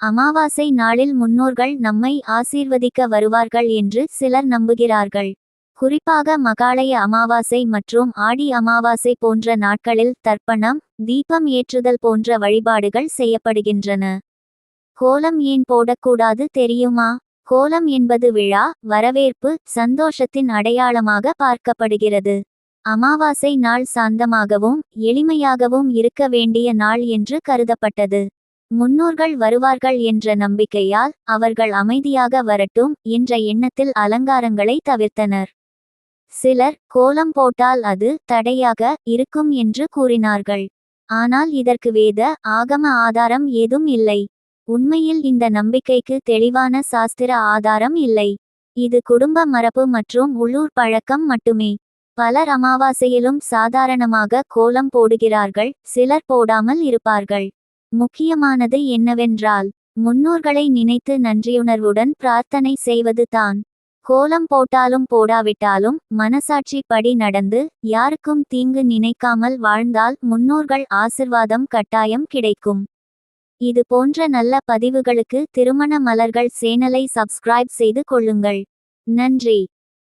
அமாவாசை நாளில் முன்னோர்கள் நம்மை ஆசீர்வதிக்க வருவார்கள் என்று சிலர் நம்புகிறார்கள். குறிப்பாக மகாளய அமாவாசை மற்றும் ஆடி அமாவாசை போன்ற நாட்களில் தர்ப்பணம், தீபம் ஏற்றுதல் போன்ற வழிபாடுகள் செய்யப்படுகின்றன. கோலம் ஏன் போடக்கூடாது தெரியுமா? கோலம் என்பது விழா, வரவேற்பு, சந்தோஷத்தின் அடையாளமாக பார்க்கப்படுகிறது. அமாவாசை நாள் சாந்தமாகவும் எளிமையாகவும் இருக்க வேண்டிய நாள் என்று கருதப்பட்டது. முன்னோர்கள் வருவார்கள் என்ற நம்பிக்கையால் அவர்கள் அமைதியாக வரட்டும் என்ற எண்ணத்தில் அலங்காரங்களை தவிர்த்தனர். சிலர் கோலம் போட்டால் அது தடையாக இருக்கும் என்று கூறினார்கள். ஆனால் இதற்கு வேத, ஆகம ஆதாரம் ஏதும் இல்லை. உண்மையில் இந்த நம்பிக்கைக்கு தெளிவான சாஸ்திர ஆதாரம் இல்லை. இது குடும்ப மரபு மற்றும் உள்ளூர் பழக்கம் மட்டுமே. பலர் அமாவாசையிலும் சாதாரணமாக கோலம் போடுகிறார்கள், சிலர் போடாமல் இருப்பார்கள். முக்கியமானது என்னவென்றால், முன்னோர்களை நினைத்து நன்றியுணர்வுடன் பிரார்த்தனை செய்வது தான். கோலம் போட்டாலும் போடாவிட்டாலும் மனசாட்சி படி நடந்து யாருக்கும் தீங்கு நினைக்காமல் வாழ்ந்தால் முன்னோர்கள் ஆசிர்வாதம் கட்டாயம் கிடைக்கும். இது போன்ற நல்ல பதிவுகளுக்கு திருமண மலர்கள் சேனலை சப்ஸ்கிரைப் செய்து கொள்ளுங்கள். நன்றி.